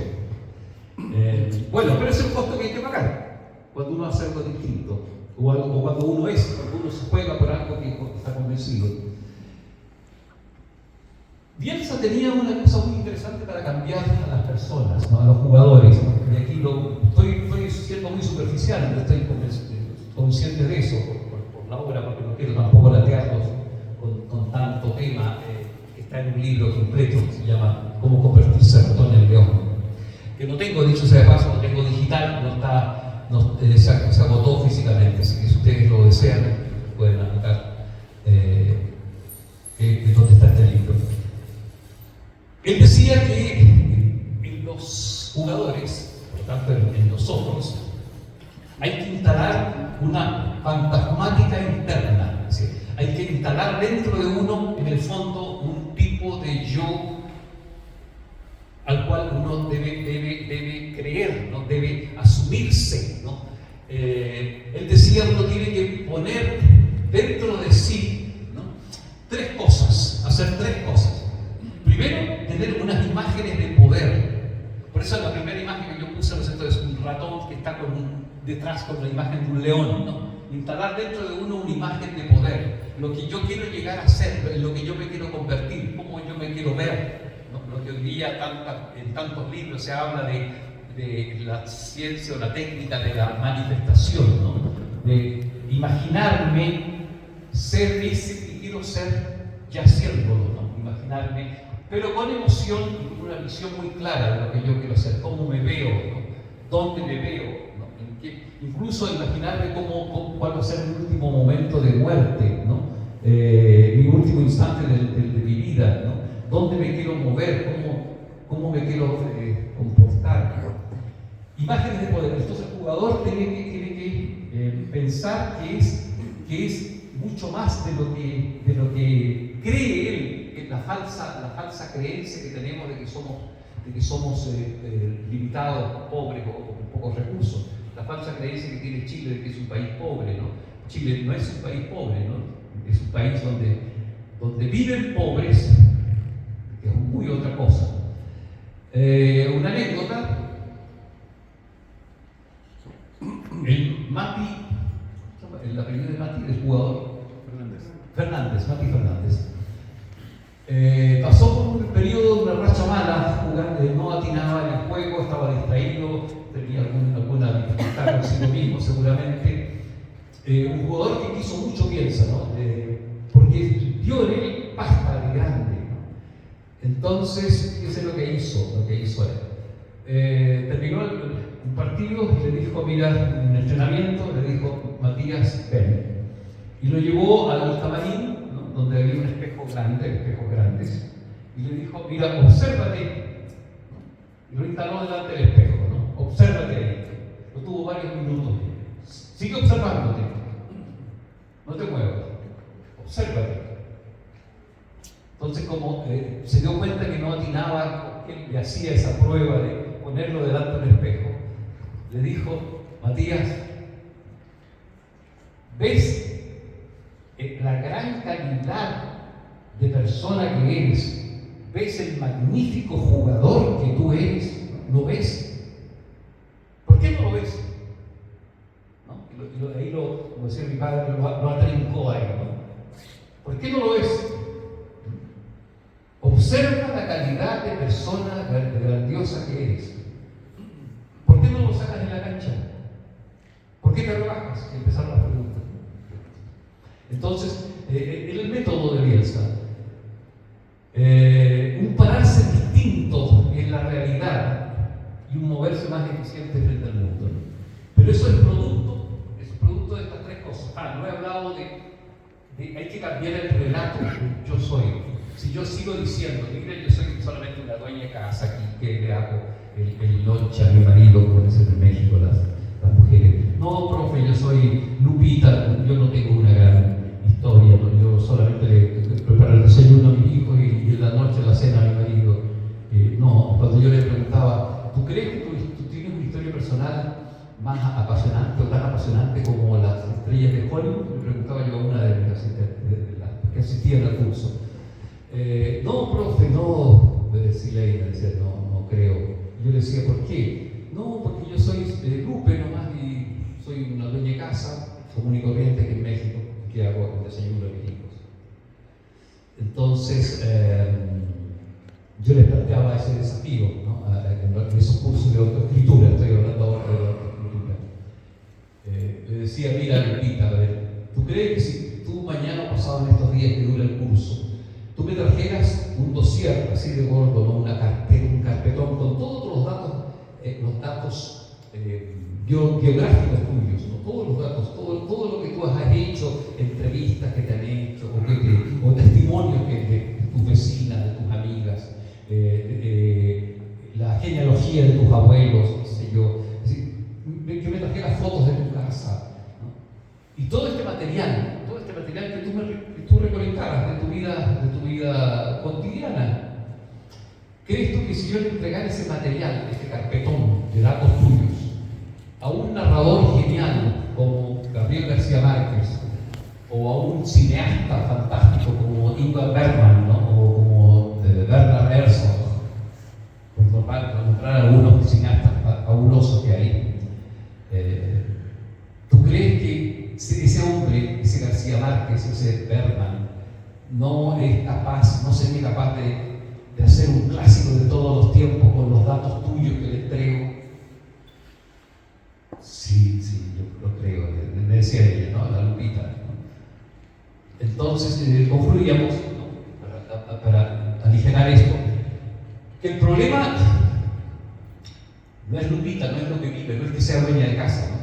Bueno, pero es el costo que hay que pagar cuando uno hace algo distinto, o cuando uno se juega por algo que está convencido. Bielsa tenía una cosa muy interesante para cambiar a las personas, ¿no? A los jugadores, ¿no? Y aquí estoy siendo muy superficial, pero estoy consciente de eso por la obra, porque no quiero tampoco latearlos con tanto tema. Está en un libro completo que se llama Cómo convertirse a ratón en león, que no tengo, dicho sea de paso, no tengo digital, se agotó físicamente, así que si ustedes lo desean pueden anotar dónde está este libro. Él decía que en los jugadores, por tanto en nosotros, hay que instalar una fantasmática interna, es decir, hay que instalar dentro de uno, en el fondo, un tipo de yo al cual uno debe creer, ¿no? Debe asumirse, ¿no? Él decía, uno tiene que poner dentro de sí, ¿no? hacer tres cosas. Primero, tener unas imágenes de poder. Por eso la primera imagen que yo puse, ¿no es cierto?, es un ratón que está detrás con la imagen de un león, ¿no? Instalar dentro de uno una imagen de poder, lo que yo quiero llegar a ser, en lo que yo me quiero convertir, cómo yo me quiero ver, ¿no? Lo que hoy día en tantos libros se habla de la ciencia o la técnica de la manifestación, ¿no? De imaginarme ser ese que quiero ser, ya siéndolo, ¿no? Imaginarme, pero con emoción y con una visión muy clara de lo que yo quiero ser, cómo me veo, ¿no? Dónde me veo, ¿no? Incluso imaginarme cuál va a ser mi último momento de muerte, ¿no? Mi último instante de mi vida, ¿no? Dónde me quiero mover, cómo me quiero comportar, ¿no? Imágenes de poder. Entonces el jugador tiene que pensar que es mucho más de lo que cree él, la falsa creencia que tenemos de que somos limitados, pobres o con pocos recursos. La falsa creencia que tiene Chile de que es un país pobre, ¿no? Chile no es un país pobre, ¿no? Es un país donde viven pobres, que es muy otra cosa. Una anécdota, el Mati, el apellido de Mati, del jugador Mati Fernández, pasó por un periodo de una racha mala, jugando, no atinaba en el juego, estaba distraído, tenía alguna dificultad consigo mismo seguramente. Un jugador que quiso mucho Bielsa, ¿no? Porque vio en él pasta de grande, ¿no? Entonces, ¿qué es lo que hizo él? Terminó un partido y le dijo, mira, un entrenamiento, le dijo, Matías, ven. Y lo llevó al camarín, ¿no? Donde había un espejo grande, espejos grandes, y le dijo, mira, obsérvate. Y lo instaló delante del espejo, ¿no? Obsérvate ahí. Lo tuvo varios minutos. Sigue observándote. No te muevas. Obsérvate. Entonces, como se dio cuenta que no atinaba, él le hacía esa prueba de ponerlo delante del espejo, le dijo, Matías, ¿ves la gran calidad de persona que eres? ¿Ves el magnífico jugador que tú eres? ¿Lo ves? ¿Por qué no lo ves? ¿No? Ahí como decía mi padre, lo atrincó ahí, ¿no? ¿Por qué no lo ves? Observa la calidad de persona grandiosa que eres. ¿Por qué no lo sacas en la cancha? ¿Por qué te rebajas? Empezaron las preguntas. Entonces, el método de Bielsa, un pararse distinto en la realidad y un moverse más eficiente frente al mundo. Pero eso es producto de estas tres cosas. No he hablado de hay que cambiar el relato. Yo soy. Si yo sigo diciendo, mire, yo soy solamente una dueña de casa aquí, que le hago el lunch a mi marido, como dicen en México las mujeres. No, profe, yo soy Lupita, yo no tengo una gran historia, ¿no? Yo solamente le preparo el desayuno a mi hijo y en la noche la cena a mi marido. No, cuando yo le preguntaba, ¿tú crees que tú tienes una historia personal más apasionante o tan apasionante como las estrellas de Hollywood? Le preguntaba yo a una de las que asistía al curso. No, profe, no, me decía, no creo. Yo le decía, ¿por qué? No, porque yo soy Lupe nomás y soy una dueña de casa, común y corriente que en México, que hago el desayuno de mis hijos. Entonces, yo les planteaba ese desafío, ¿no? En esos cursos de autoescritura, estoy hablando ahora de autoescritura. Le decía, mira, Lupita, a ver, ¿tú crees que si tú mañana o pasado en estos días que dura el curso, tú me trajeras un dossier así de gordo, ¿no? Un carpetón con todos los datos biográficos tuyos, ¿no? Todos los datos, todo lo que tú has hecho, entrevistas que te han hecho, o testimonios de tus vecinas, de tus amigas, la genealogía de tus abuelos, qué sé yo. Es decir, que me trajeras fotos de tu casa, ¿no? Y todo este material que tú recolectaras de tu vida cotidiana. ¿Crees tú que si yo le entregara ese material, este carpetón de datos tuyos, a un narrador genial como Gabriel García Márquez, o a un cineasta fantástico como Ingmar Bergman, ¿no? O como Werner Herzog, para nombrar algunos cineastas fabulosos que hay, ¿tú crees que ese hombre, ese García Márquez, ese Bergman, no sería capaz de hacer un clásico de todos los tiempos con los datos tuyos que le entrego? Sí, yo lo creo, me decía ella, ¿no? La Lupita, ¿no? Entonces, concluíamos, ¿no? Para aligerar esto, que el problema no es Lupita, no es lo que vive, no es que sea dueña de casa, ¿no?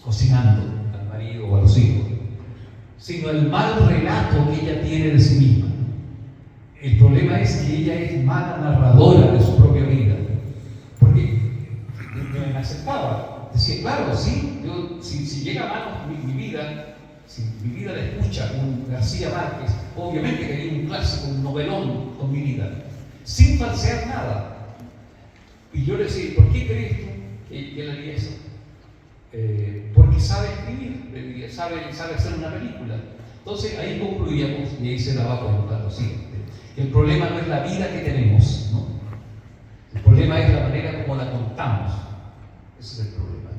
Cocinando al marido o a los hijos, sino el mal relato que ella tiene de sí misma. El problema es que ella es mala narradora de su propia vida, porque me aceptaba. Decía, claro, sí, si llega a manos mi vida, si mi vida la escucha un García Márquez, obviamente que hay un clásico, un novelón con mi vida, sin falsear nada. Y yo le decía, ¿por qué crees tú él haría eso. Porque sabe escribir, sabe hacer una película. Entonces ahí concluíamos y ahí se daba cuenta lo siguiente: el problema no es la vida que tenemos, ¿no? El problema es la manera como la contamos. Ese es el problema.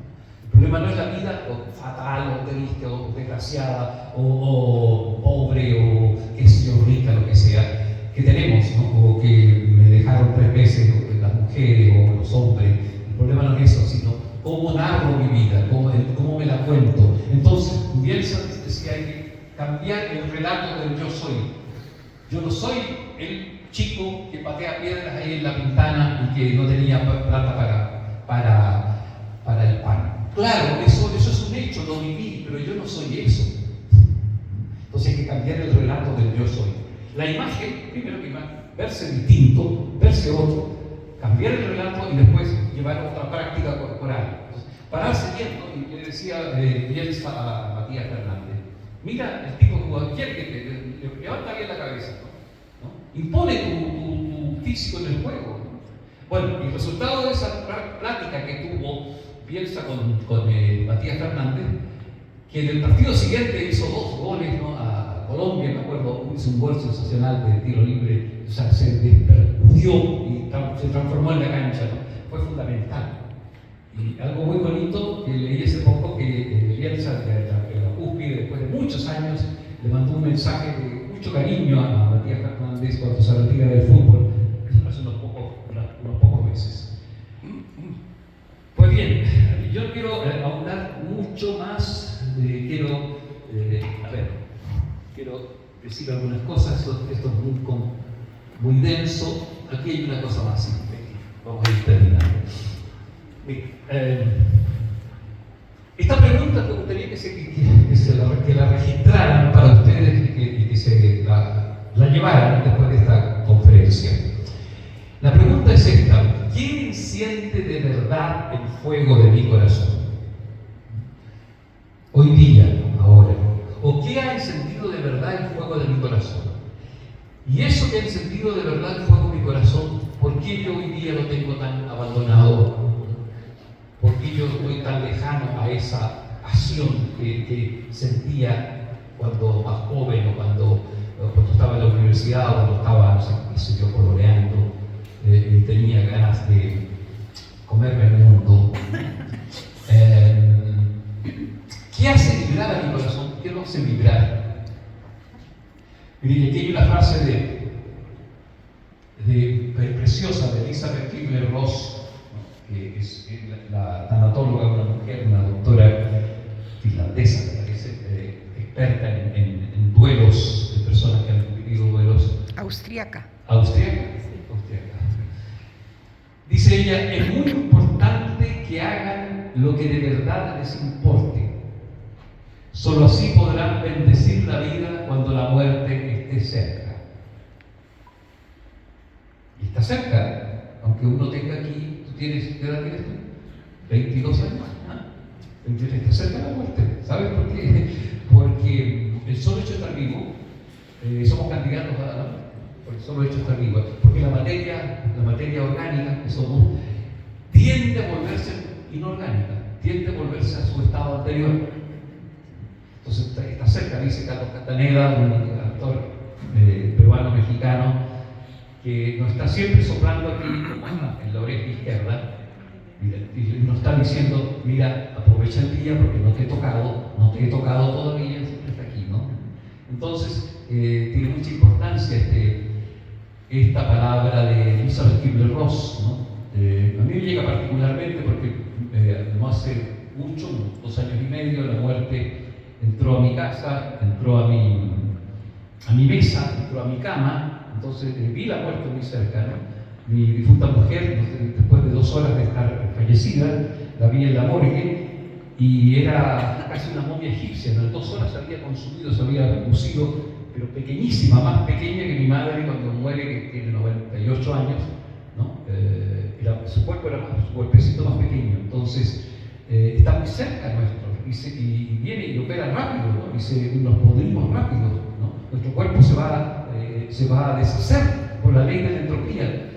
El problema no es la vida fatal, o triste, o desgraciada, o pobre, o qué sé yo, rica, lo que sea, que tenemos, ¿no? O que me dejaron 3 veces, o las mujeres, o los hombres. El problema no es eso, sino cómo narro mi vida, cómo me la cuento. Entonces, Bielsa decía: hay que cambiar el relato del yo soy. Yo no soy el chico que patea piedras ahí en la ventana y que no tenía plata para el pan. Claro, eso es un hecho, lo viví, pero yo no soy eso. Entonces hay que cambiar el relato del yo soy. La imagen, primero que verse distinto, verse otro, cambiar el relato y después llevar a otra práctica corporal. Entonces, pararse viendo, y le decía Bielsa a Matías Fernández: mira el tipo que juega, quiere que te levanta bien la cabeza, ¿no? Impone tu físico en el juego, ¿no? Bueno, el resultado de esa plática que tuvo Bielsa con Matías Fernández, que en el partido siguiente hizo 2 goles, ¿no? A Colombia, me acuerdo, hizo un gol sensacional de tiro libre, o sea, se percudió y se transformó en la cancha, ¿no? Fue fundamental. Y algo muy bonito que leí hace poco, que Bielsa, de la cúspide, después de muchos años, le mandó un mensaje de mucho cariño a Matías Fernández cuando se retira del fútbol, hace unos pocos meses. Pues bien, yo quiero ahondar mucho más, quiero decir algunas cosas. Esto es muy denso. Aquí hay una cosa más simple. Vamos a ir terminando. Esta pregunta me gustaría que la registraran para ustedes y que se la llevaran después de esta conferencia. La pregunta es esta: ¿quién enciende de verdad el fuego de mi corazón? Hoy día, ahora. ¿O qué ha encendido de verdad el fuego de mi corazón? Y eso que ha encendido de verdad el fuego de mi corazón, ¿por qué yo hoy día lo tengo tan abandonado? ¿Por qué yo estoy tan lejano a esa pasión que sentía cuando más joven, o cuando estaba en la universidad, o cuando estaba, no sé yo, coloreando, y tenía ganas de comerme el mundo? ¿Qué hace vibrar a mi corazón? ¿Qué lo hace vibrar? Mire, aquí hay una frase preciosa de Elizabeth Kubler-Ross, que es la tanatóloga, una mujer, una doctora finlandesa, me parece, experta en duelos de personas que han vivido duelos. Austriaca. ¿Austriaca? Austriaca. Dice ella: es muy importante que hagan lo que de verdad les importe. Solo así podrán bendecir la vida cuando la muerte esté cerca. Y está cerca, aunque uno tenga aquí, ¿qué edad tienes tú? 22 años. Está cerca de la muerte. ¿Sabes por qué? Porque el solo hecho de estar vivo, somos candidatos a la muerte. Por el solo hecho de estar vivo. Porque la materia orgánica que somos tiende a volverse inorgánica, tiende a volverse a su estado anterior. Entonces está cerca, dice Carlos Castaneda, un actor peruano-mexicano, que nos está siempre soplando aquí en la oreja izquierda, y nos está diciendo: mira, aprovecha el día porque no te he tocado todavía, siempre está aquí, ¿no? Entonces tiene mucha importancia esta palabra de Elizabeth Kubler-Ross, ¿no? A mí me llega particularmente porque no hace mucho, 2 años y medio, la muerte entró a mi casa, entró a mi mesa, entró a mi cama. Entonces vi la muerte muy cerca, ¿no? Mi difunta mujer, después de 2 horas de estar fallecida, la vi en la morgue y era casi una momia egipcia, ¿no? En 2 horas se había consumido, se había reducido, pero pequeñísima, más pequeña que mi madre cuando muere, que tiene 98 años, ¿no? Su cuerpo era su cuerpecito más pequeño. Entonces está muy cerca nuestro, y viene y opera rápido, ¿no? Y nos podrimos rápido, ¿no? Nuestro cuerpo se va a deshacer por la ley de la entropía.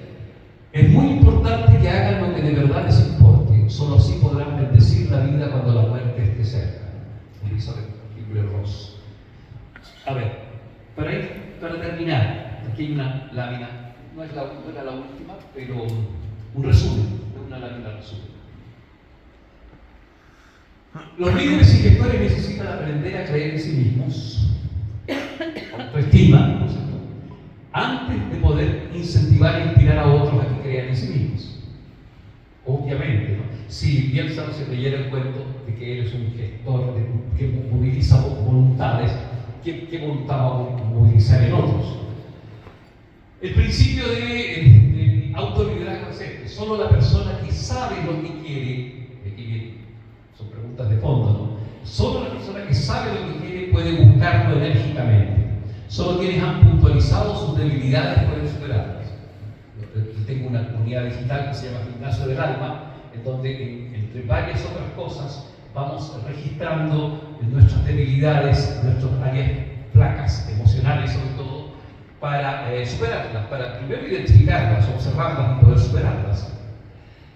Es muy importante que hagan lo que de verdad les importe. Solo así podrán bendecir la vida cuando la muerte esté cerca. Elizabeth Kubler-Ross. A ver, para terminar, aquí hay una lámina, no era la última, pero un resumen, una lámina resumen. Los líderes y gestores necesitan aprender a creer en sí mismos, autoestima, ¿no es cierto?, antes de poder incentivar e inspirar a otros a que crean en sí mismos. Obviamente, ¿no? Si Bielsa no se creyera el cuento de que él es un gestor que moviliza voluntades, ¿qué voluntad va a movilizar en otros? El principio de autoliderazgo es este: solo la persona que sabe lo que quiere, aquí viene, son preguntas de fondo, ¿no? Solo la persona que sabe lo que quiere puede buscarlo enérgicamente. Solo quienes han puntualizado sus debilidades pueden superarlas. Yo tengo una comunidad digital que se llama Gimnasio del Alma, en donde, entre varias otras cosas, vamos registrando nuestras debilidades, nuestras áreas flacas, emocionales sobre todo, para superarlas, para primero identificarlas, observarlas y poder superarlas.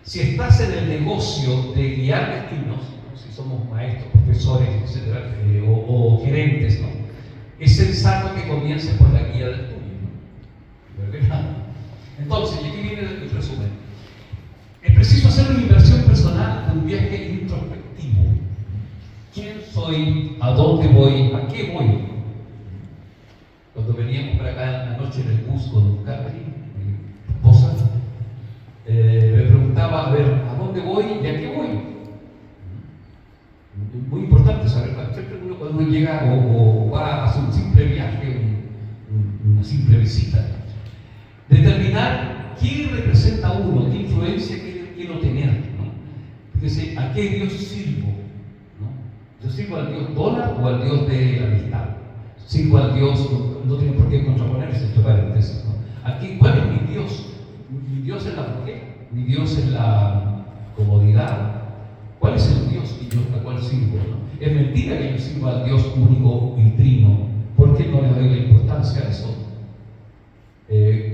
Si estás en el negocio de guiar destinos, ¿no?, si somos maestros, profesores, etcétera, o gerentes, ¿no?, es sensato que comiences por la guía del tuyo, ¿no? Entonces, y aquí viene el resumen. Es preciso hacer una inversión personal de un viaje introspectivo. ¿Quién soy? ¿A dónde voy? ¿A qué voy? Cuando veníamos para acá anoche en el bus con Catherine, mi esposa, me preguntaba, a ver, ¿a dónde voy y a qué voy? Muy importante saber, siempre cuando uno llega o va a hacer un simple viaje, una simple visita, determinar qué representa uno, qué influencia quiero tener, ¿no? Fíjese, ¿a qué Dios sirvo? ¿No? ¿Yo sirvo al Dios dólar o al Dios de la amistad? ¿Sirvo al Dios, no tiene por qué contraponerse, entre paréntesis, ¿no? ¿Cuál es mi Dios? ¿Mi Dios es la mujer? ¿Mi Dios es la comodidad? ¿Cuál es el Dios al cual sirvo, ¿no? Es mentira que yo sirva al Dios único y trino. ¿Por qué no le doy la importancia a eso?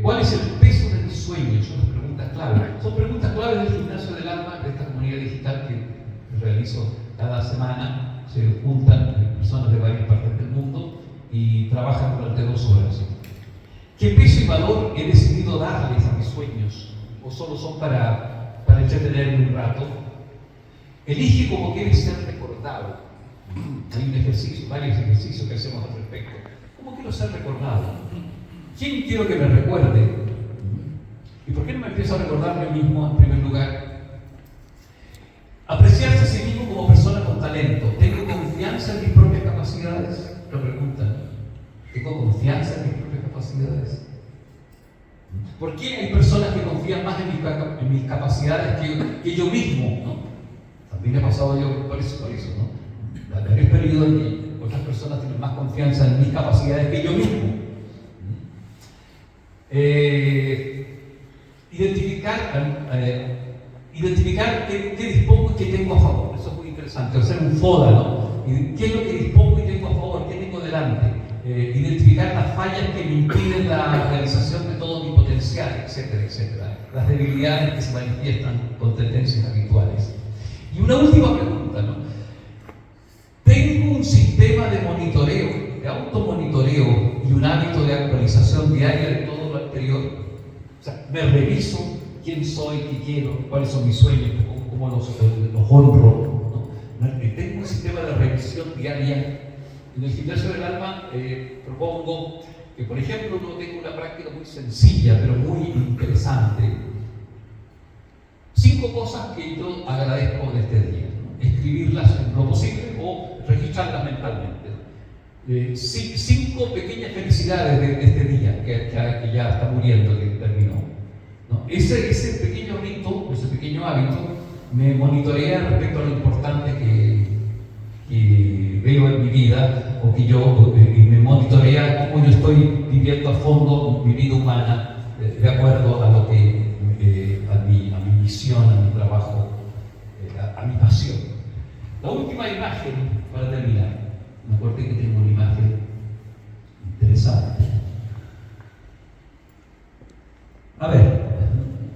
¿Cuál es el peso de mis sueños? Son las preguntas clave. Son preguntas clave del Gimnasio del Alma, de esta comunidad digital que realizo cada semana. Se juntan personas de varias partes del mundo y trabajan durante 2 horas. ¿Qué peso y valor he decidido darles a mis sueños? ¿O solo son para entretenerme un rato? Elige cómo quieres ser recordado. Hay un ejercicio, varios ejercicios que hacemos al respecto. ¿Cómo quiero ser recordado? ¿Quién quiero que me recuerde? ¿Y por qué no me empiezo a recordar yo mismo en primer lugar? Apreciarse a sí mismo como persona con talento. ¿Tengo confianza en mis propias capacidades? Lo preguntan. ¿Tengo confianza en mis propias capacidades? ¿Por qué hay personas que confían más en mis capacidades que yo mismo, ¿no? También he pasado yo por eso, ¿no? Hay varios periodos en que otras personas tienen más confianza en mis capacidades que yo mismo. Identificar qué dispongo y qué tengo a favor. Eso es muy interesante. Hacer un FODA, ¿no? ¿Qué es lo que dispongo y tengo a favor? ¿Qué tengo delante? Identificar las fallas que me impiden la realización de todo mi potencial, etcétera, etcétera. Las debilidades que se manifiestan con tendencias habituales. Y una última pregunta, ¿no? Tengo un sistema de monitoreo, de automonitoreo y un hábito de actualización diaria de todo lo anterior. O sea, me reviso quién soy, qué quiero, cuáles son mis sueños, cómo los honro, ¿no? Tengo un sistema de revisión diaria. En el Gimnasio del Alma propongo que, por ejemplo, uno tenga una práctica muy sencilla, pero muy interesante. 5 cosas que yo agradezco de este día, ¿no? Escribirlas en lo posible o registrarlas mentalmente. 5 pequeñas felicidades de este día que ya está muriendo, que terminó, ¿no? Ese pequeño rito, ese pequeño hábito, me monitorea respecto a lo importante que veo en mi vida, o que y me monitorea cómo yo estoy viviendo a fondo mi vida humana, de acuerdo a lo que a mi misión, a mi trabajo, a mi pasión. La última imagen para terminar. Me acuerdo que tengo una imagen interesante. A ver,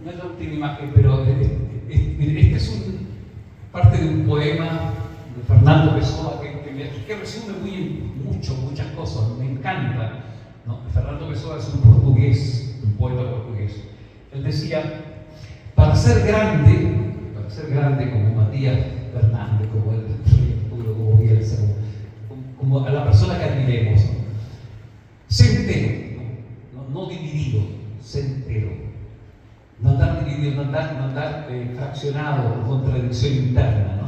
no es la última imagen, pero este es parte de un poema de Fernando Pessoa que resume muchas cosas, me encanta, ¿no? Fernando Pessoa es un portugués, un poeta portugués. Él decía, para ser grande como Matías Fernández, como el Arturo, como Bielsa, como a la persona que admiremos, ¿no? Sé entero, no dividido, sé entero. No andar dividido, no andar fraccionado, en contradicción interna, ¿no?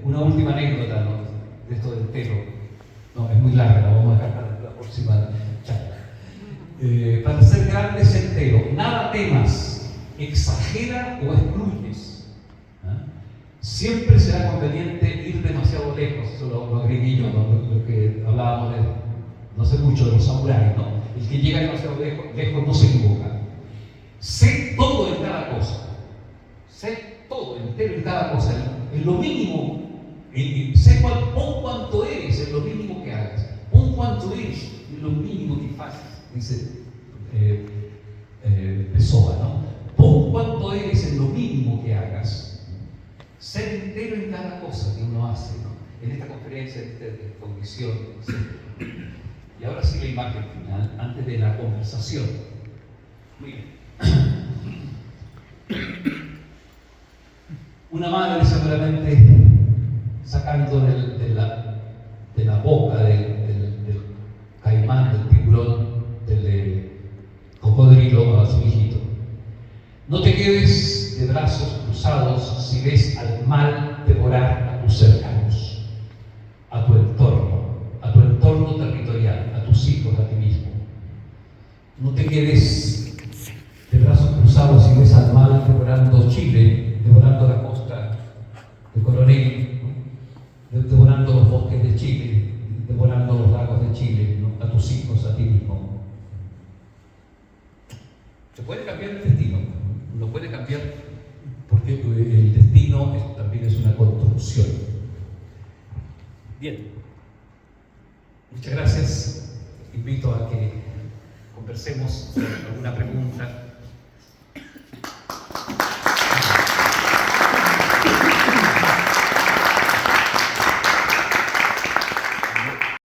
Una última anécdota, ¿no? De esto del entero. No, es muy larga, la vamos a dejar para la próxima charla. Para ser grande, sé entero. Nada temas, exagera o excluyes. Siempre será conveniente ir demasiado lejos. Eso lo agregué yo, ¿no? Lo que hablábamos de, no sé mucho, de los samuráis, ¿no? El que llega demasiado lejos no se equivoca. Sé todo en cada cosa. Sé todo, entero en cada cosa. En lo mínimo, sé pon cuánto eres en lo mínimo que hagas. Pon cuánto eres en lo mínimo que haces, dice Pessoa, ¿no? Pon cuánto eres en lo mínimo que hagas. Ser entero en cada cosa que uno hace, ¿no? En esta conferencia, en esta audición, ¿sí? Y ahora sí la imagen final, antes de la conversación. Muy bien. Una madre seguramente sacando de la boca del caimán, del tiburón, del cocodrilo a su hijito. No te quedes de brazos cruzados si ves al mal devorar a tus cercanos, a tu entorno territorial, a tus hijos, a ti mismo. No te quedes de brazos cruzados si ves al mal devorando Chile, devorando la costa de Coronel, ¿no? Devorando los bosques de Chile, devorando los lagos de Chile, ¿no? A tus hijos, a ti mismo. Se puede cambiar el destino, uno puede cambiar, porque el destino también es una construcción. Bien, muchas gracias. Invito a que conversemos sobre alguna pregunta.